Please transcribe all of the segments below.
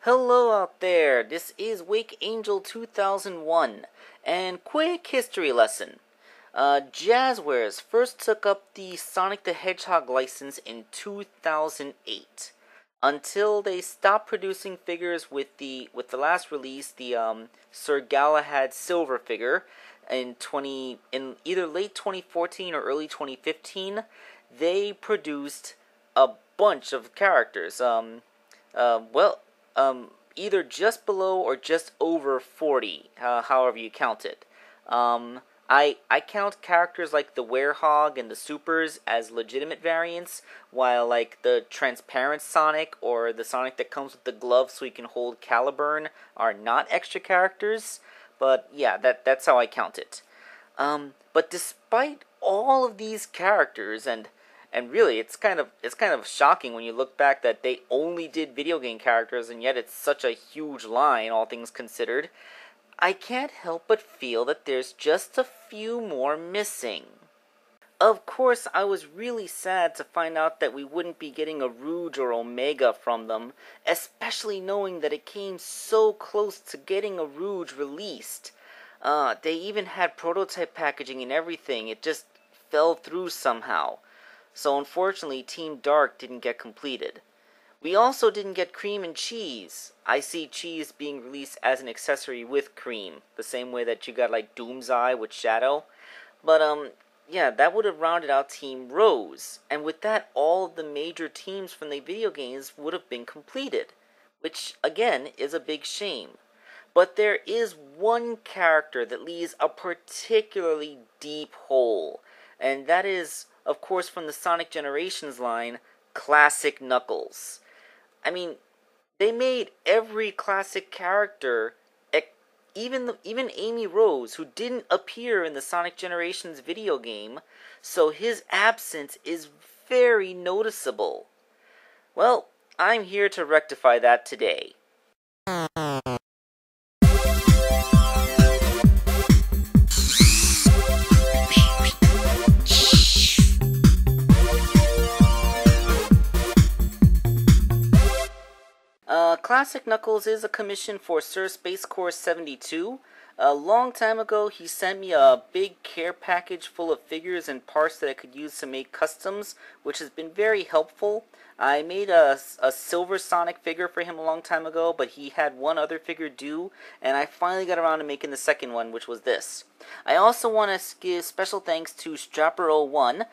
Hello out there, this is Wake Angel 2001, and quick history lesson. Jazzwares first took up the Sonic the Hedgehog license in 2008, until they stopped producing figures with the last release, the Sir Galahad Silver figure, in either late 2014 or early 2015. They produced a bunch of characters. Either just below or just over 40, however you count it. I count characters like the Werehog and the Supers as legitimate variants, while like the transparent Sonic or the Sonic that comes with the glove so he can hold Caliburn are not extra characters. But yeah, that's how I count it. But despite all of these characters, and really, it's kind of shocking when you look back that they only did video game characters, and yet it's such a huge line, all things considered. I can't help but feel that there's just a few more missing. Of course, I was really sad to find out that we wouldn't be getting a Rouge or Omega from them, especially knowing that it came so close to getting a Rouge released. They even had prototype packaging and everything. It just fell through somehow. So unfortunately, Team Dark didn't get completed. We also didn't get Cream and Cheese. I see Cheese being released as an accessory with Cream, the same way that you got like Doomseye with Shadow. But yeah, that would have rounded out Team Rose, and with that, all of the major teams from the video games would have been completed, which again is a big shame. But there is one character that leaves a particularly deep hole, and that is, of course, from the Sonic Generations line, Classic Knuckles. I mean, they made every classic character, even Amy Rose, who didn't appear in the Sonic Generations video game, so his absence is very noticeable. Well, I'm here to rectify that today. Classic Knuckles is a commission for Sir Space Corps 72. A long time ago, he sent me a big care package full of figures and parts that I could use to make customs, which has been very helpful. I made a Silver Sonic figure for him a long time ago, but he had one other figure due, and I finally got around to making the second one, which was this. I also want to give special thanks to Strapper01,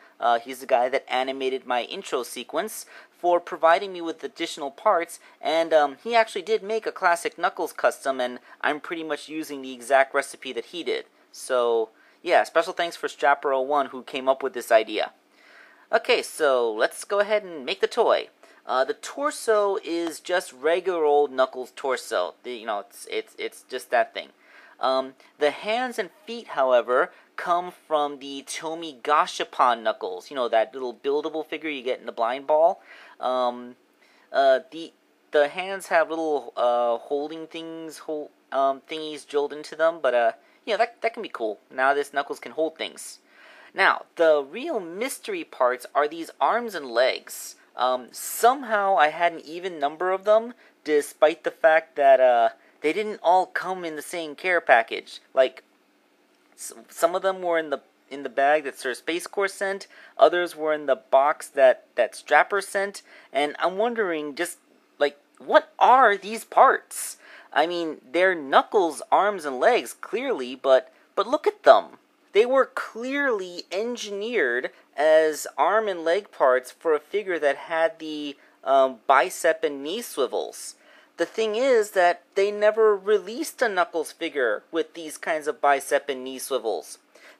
he's the guy that animated my intro sequence, for providing me with additional parts, and he actually did make a Classic Knuckles custom, and I'm pretty much using the exact recipe that he did. So, yeah, special thanks for Strapper01 who came up with this idea. Okay, so let's go ahead and make the toy. The torso is just regular old Knuckles torso. It's just that thing. The hands and feet, however, come from the Tomy Gashapon Knuckles. You know, that little buildable figure you get in the blind ball. The hands have little holding thingies drilled into them, but that can be cool. Now this Knuckles can hold things. Now, the real mystery parts are these arms and legs. Somehow I had an even number of them, despite the fact that they didn't all come in the same care package. Like, some of them were in the bag that Sir Space Corps sent, others were in the box that Strapper sent, and I'm wondering just, like, what are these parts? I mean, they're Knuckles' arms and legs, clearly, but look at them. They were clearly engineered as arm and leg parts for a figure that had the bicep and knee swivels. The thing is that they never released a Knuckles figure with these kinds of bicep and knee swivels.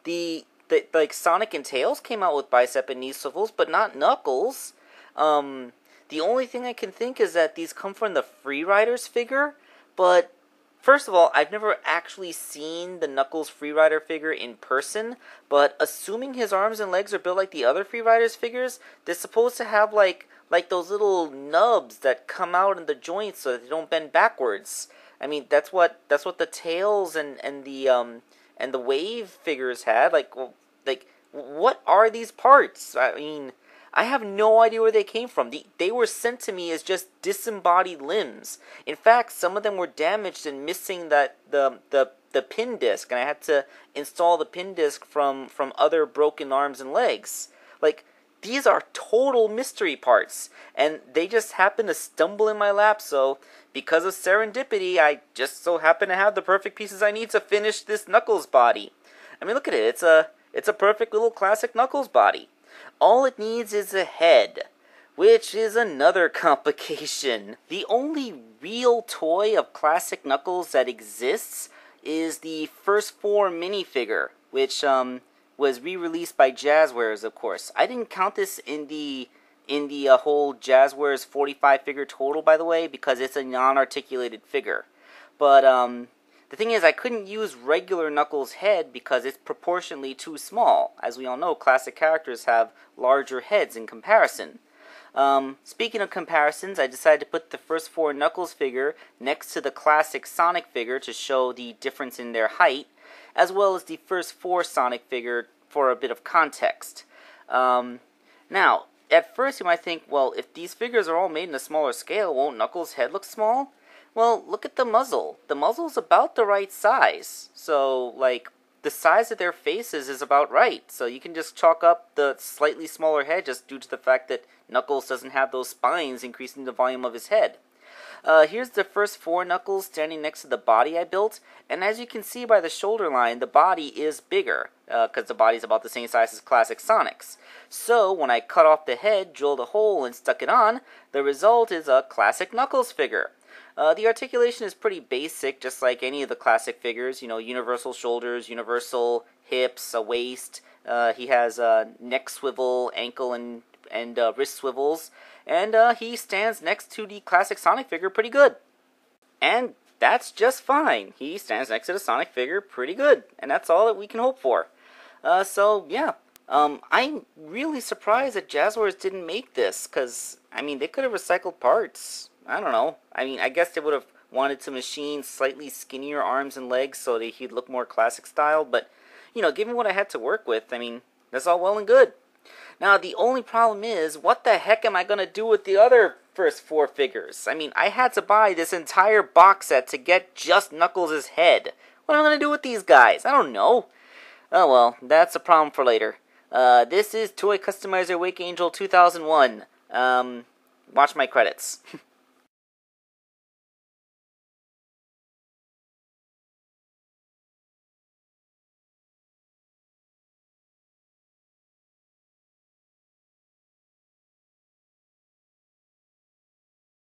Like Sonic and Tails came out with bicep and knee swivels, but not Knuckles. The only thing I can think is that these come from the Free Riders figure, but first of all, I've never actually seen the Knuckles Free Rider figure in person, but assuming his arms and legs are built like the other Free Riders figures, they're supposed to have like those little nubs that come out in the joints so that they don't bend backwards. I mean, that's what the Tails and the Wave figures had. Like, what are these parts? I mean, I have no idea where they came from. They were sent to me as just disembodied limbs. In fact, some of them were damaged and missing the pin disc, and I had to install the pin disc from other broken arms and legs. Like, these are total mystery parts, and they just happen to stumble in my lap, so because of serendipity, I just so happen to have the perfect pieces I need to finish this Knuckles body. I mean, look at it. It's a perfect little classic Knuckles body. All it needs is a head, which is another complication. The only real toy of classic Knuckles that exists is the first 4 minifigure, which was re-released by Jazzwares, of course. I didn't count this in the whole Jazzwares 45 figure total, by the way, because it's a non-articulated figure. But the thing is, I couldn't use regular Knuckles' head because it's proportionally too small. As we all know, classic characters have larger heads in comparison. Speaking of comparisons, I decided to put the first 4 Knuckles figure next to the classic Sonic figure to show the difference in their height, as well as the first 4 Sonic figure for a bit of context. Now, at first you might think, well, if these figures are all made in a smaller scale, won't Knuckles' head look small? Well, look at the muzzle. The muzzle's about the right size. So, like, the size of their faces is about right. So you can just chalk up the slightly smaller head just due to the fact that Knuckles doesn't have those spines increasing the volume of his head. Here's the first 4 Knuckles standing next to the body I built, and as you can see by the shoulder line, the body is bigger, because the body's about the same size as classic Sonic's. So, when I cut off the head, drilled a hole, and stuck it on, the result is a classic Knuckles figure. The articulation is pretty basic, just like any of the classic figures, universal shoulders, universal hips, a waist. He has a neck swivel, ankle and wrist swivels, and he stands next to the classic Sonic figure pretty good. And that's just fine. He stands next to the Sonic figure pretty good, and that's all that we can hope for. So, yeah. I'm really surprised that Jazzwares didn't make this, because, they could have recycled parts. I don't know. I guess they would have wanted to machine slightly skinnier arms and legs so that he'd look more classic style, but, given what I had to work with, that's all well and good. Now, the only problem is, what the heck am I going to do with the other first 4 figures? I had to buy this entire box set to get just Knuckles' head. What am I going to do with these guys? I don't know. Oh well, that's a problem for later. This is Toy Customizer Wake Angel 2001. Watch my credits.